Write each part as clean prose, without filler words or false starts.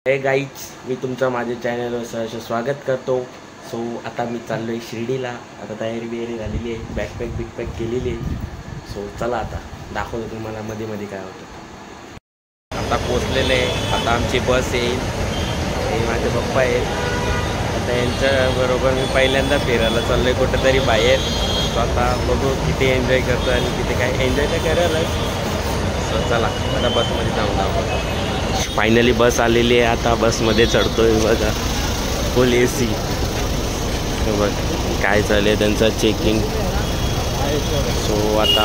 हे गाईज, मी तुमचं माझ्या चॅनलवर सहर्ष स्वागत करतो. सो आता मी चाललो आहे शिर्डीला. आता तयारी बियारी झालेली आहे, बॅकपॅक बिकपॅक केलेली आहे. सो चला आता दाखवतो तुम्हाला मध्ये मध्ये काय होतं. आता पोचलेलं आहे. आता आमची बस येईल. हे माझे पप्पा आहेत. आता यांच्याबरोबर मी पहिल्यांदा फिरायला चाललो आहे कुठंतरी बाहेर. सो आता बघू किती एन्जॉय करतो आणि किती काय एन्जॉय तर करायलाच. सो चला आता बसमध्ये जाऊन दाखवतो. फायनली बस आलेली आहे. आता बसमध्ये चढतोय बघा. फुल AC. बघ काय चालू आहे त्यांचं चेकिंग. सो आता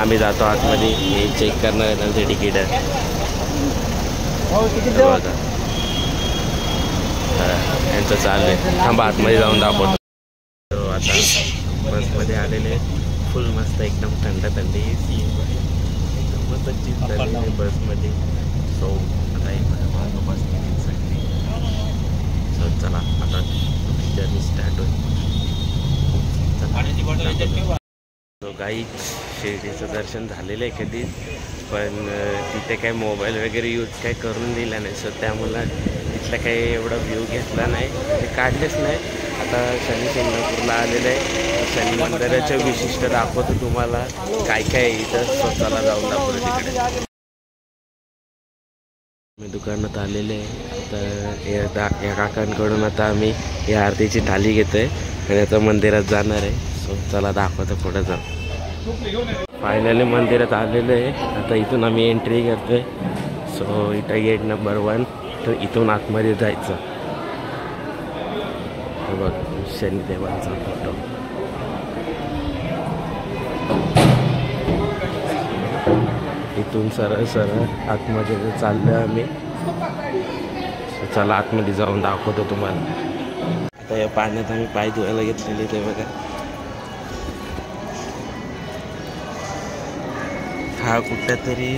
आम्ही जातो आतमध्ये. हे चेक करणार आहे त्यांचे तिकीट आहे बघा. यांचं चालू आहे. थांबा आतमध्ये जाऊन दाखवतो. तो आता बसमध्ये आलेले फुल मस्त एकदम थंड थंड AC मस्त चीज झालेली आहे बसमध्ये. सो आता बस तिकीटसाठी. सो चला आता जर्नी स्टार्ट होईल. सो काही शिर्डीचं दर्शन झालेलं आहे कधी, पण तिथे काही मोबाईल वगैरे यूज काही करून दिला नाही. सो त्यामुळं तिथला काही एवढा व्ह्यू घेतला नाही, ते काढलेच नाही. आता शनी शिंगणापूरला आलेलं आहे. शनी मंदिराचं विशिष्ट दाखवतो तुम्हाला काय काय इथं. स्वतःला जाऊन दाखवतो तिकडे. मी दुकानात आलेले आहे. आता या काकांकडून आता आम्ही या आरतीची थाली घेतो आहे आणि आता मंदिरात जाणार आहे. सो चला दाखवतो पुढे जाऊ. फायनली मंदिरात आलेलं आहे. आता इथून आम्ही एंट्री करतोय. सो इथं गेट नंबर 1. तर इथून आतमध्ये जायचं. बघ शनिदेवांचा फोटो. इथून सरळ सरळ आतमध्ये चाललो आम्ही. चला आतमध्ये जाऊन दाखवतो तुम्हाला. आता या पाण्यात आम्ही पाय धुवायला घेतलेले ते बघा. हा कुठल्यातरी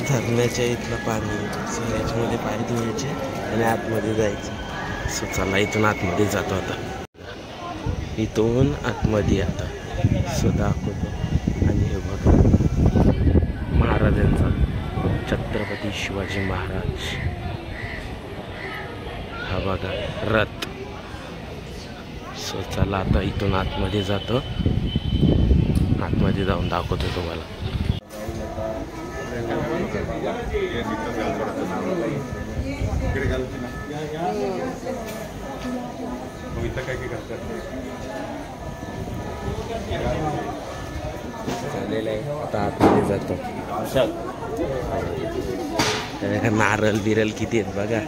धरणाच्या इथलं पाणी. सो याच्यामध्ये पाय धुवायचे आणि आतमध्ये जायचं. सो चला इथून आतमध्ये जातो आता. इथून आतमध्ये आता सो दाखवतो. आणि हे बघा महाराजांचा, छत्रपती शिवाजी महाराज. हा बघा रथ. सो चला आता इथून आतमध्ये जातो. आतमध्ये जाऊन दाखवतो तुम्हाला. झालेलं आहे. आता आतमध्ये जातो. त्याच्या नारळ बिरल किती आहेत बघा.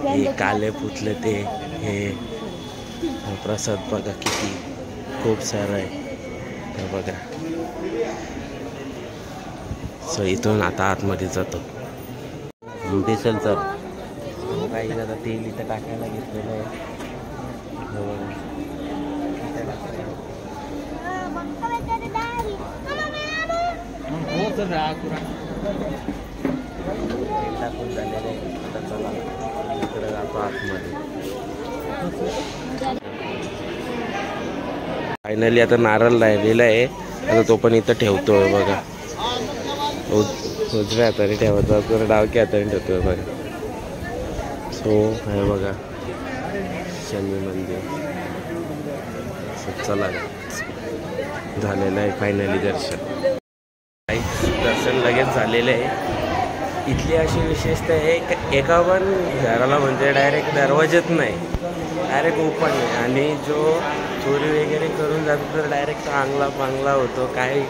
हे काले पुतले ते हे प्रसाद बघा किती खूप सारा आहे ते बघा. सो इथून आता आतमध्ये जातो. दिसेल तर काही आता तेल इथं टाकायला घेतलेलं आहे. टाकून झालेलं आहे. आता चला इकडे जातो आतमध्ये. फायनली आता नारळ राहिलेला आहे. आता तो पण इथं ठेवतोय बघा. उजव्या हाताने ठेवायचा, तर डावक्या हाताने ठेवतोय बघा. सो हे बघा शनी मंदिर. चला झालेलं आहे फायनली दर्शन. दर्शन लगेच झालेलं आहे. इथली अशी विशेषता आहे एका पण घराला म्हणजे डायरेक्ट दरवाजाच नाही, डायरेक्ट ओपन आहे. आणि जो चोरी वगैरे करून जातो तर डायरेक्ट चांगला पांगला होतो. काय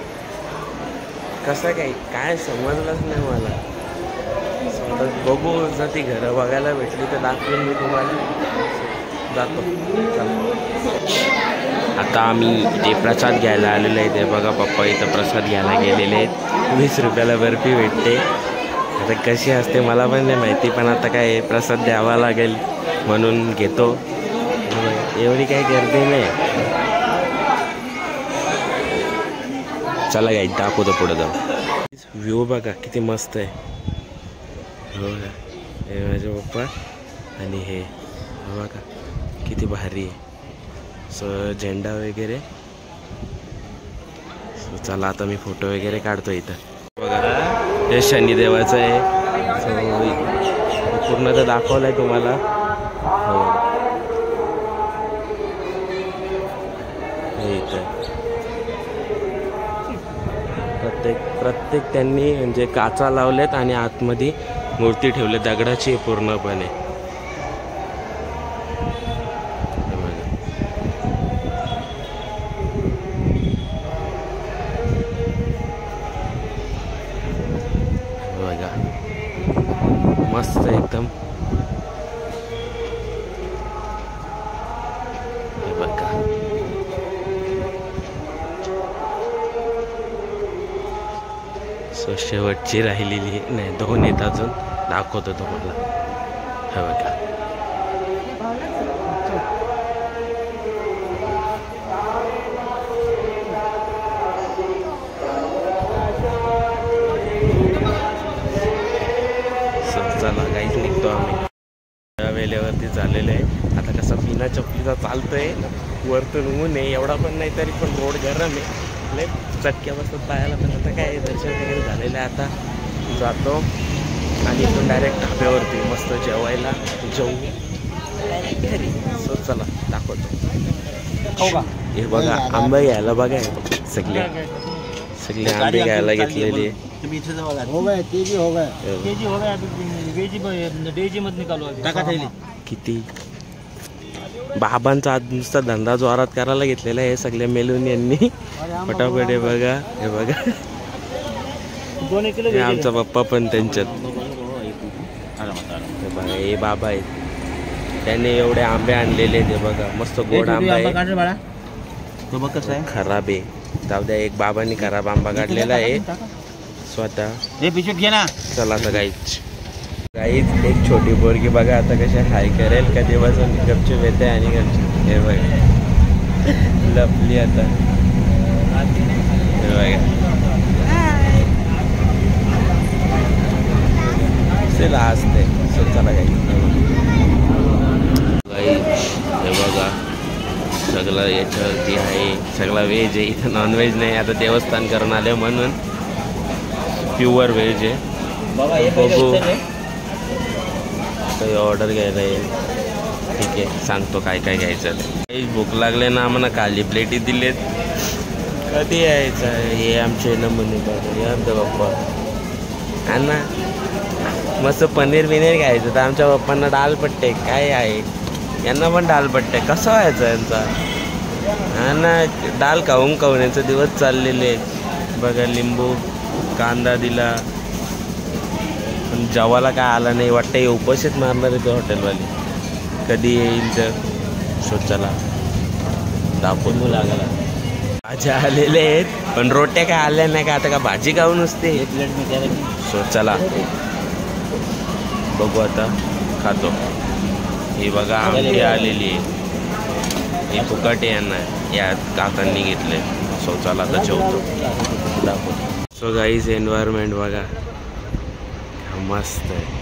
कसं काय समजलंच नाही मला. बघू जर ती घरं बघायला भेटली तर दाखवेन मी तुम्हाला. जातो. आता आम्ही इथे प्रसाद घ्यायला आलेलो आहे. ते बघा पप्पा इथं प्रसाद घ्यायला गेलेले आहेत. 20 रुपयाला बर्फी भेटते. आता कशी असते मला पण नाही माहिती, पण आता काय प्रसाद द्यावा लागेल म्हणून घेतो. एवढी काही गर्दी नाही. चला गाईड दाखवतो पुढे जाऊ. व्ह्यू बघा किती मस्त आहे. हो का, हे माझे पप्पा आणि हे बघा किती भारी आहे. सो झेंडा वगैरे. सो चला आता मी फोटो वगैरे काढतो इथं. बघा हे शनिदेवाचं आहे. सो पूर्ण तर दाखवलाय तुम्हाला. हो प्रत्येक त्यांनी म्हणजे काचा लावल्यात आणि आतमध्ये मूर्ती ठेवली दगडाची पूर्णपणे. बघा मस्त एकदम. बघा सो शेवटची राहिलेली नाही, 2 आहेत अजून, दाखवतो तुम्हाला. हे बघा चला गाईच निघतो आम्ही. वेळेवरती चाललेलं आहे. आता कसं बिना चपलीचा चालतोय, वरतून ऊन आहे एवढा पण नाही, तरी पण रोड गरम आहे, लय चटक्या बसतात पायाला. पण आता काय दर्शन वगैरे झालेलं आहे. आता जातो आणि इथून डायरेक्ट ढाब्यावरती मस्त जेवायला जेवू डायरेक्ट घरी. सो चला दाखवतो. हे बघा आंबे घ्यायला बघा, सगळे आंबे घ्यायला घेतलेले. किती बाबांचा आज नुसता धंदा जोरात करायला घेतलेला आहे सगळ्या मेलून यांनी. फटाफट हे बघा, हे बघा आमचा पप्पा पण त्यांच्यात. बघा हे बाबा आहेत, त्यांनी एवढे आंबे आणलेले ते बघा, मस्त गोड आंबा आहे. खराब आहे, जाऊ द्या. एक बाबांनी खराब आंबा काढलेला आहे स्वतः. चला आता गाईच एक छोटी पोरगी बघा आता कशा हाय करेल, कधी बसून गपचूप येते आणि गपचूप हे बघा लपली आता. हे बघा चला असते. चला गाई हे बघा सगळं याच्यावरती आहे, सगळं व्हेज आहे. इथं नॉनव्हेज नाही, आता देवस्थान करून आले म्हणून प्युअर व्हेज आहे. बघू काही ऑर्डर घ्यायला येईल. ठीक आहे, सांगतो काय काय घ्यायचं. काही भूक लागले ना, आम्हाला खाली प्लेटी दिलेत. कधी यायचं हे आमचे नमुने बघा, आमचा पप्पा ना मस्त पनीर बिनीर घ्यायचं. तर आमच्या पप्पांना डाल पट्टे काय आहे, यांना पण डाल पट्टे. कसं व्हायचं यांचा हा ना, डाल खाऊन खाऊन यांचे दिवस चाललेले. बघा लिंबू कांदा दिला, पण जेवायला काय आला नाही वाटतं. हे उपवासच मारणार आहे ते हॉटेलवाले, कधी येईल तर. सो चला दाखवू लागला. भाज्या आलेले आहेत पण रोट्या काय आल्या नाही का, आता का भाजी खाऊ नसते. सो चला बघू आता खातो. ही बघा आमटी आलेली आहे, हे फुकट यांना या काकांनी घेतले. सो चला आता जेवतो दाखवतो. सो गाईज एन्व्हायरमेंट बघा मस्त आहे.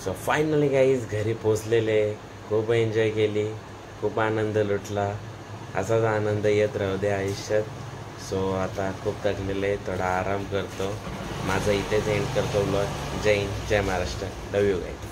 सो फायनली गाईज घरी पोचलेले. खूप एन्जॉय केली, खूप आनंद लुटला. असाच आनंद येत राहू दे आयुष्यात. सो आता खूप थकलेलं आहे, थोडा आराम करतो. माझा इथेच एंड करतो ब्लॉग. जय हिंद, जय महाराष्ट्र. Love you guys.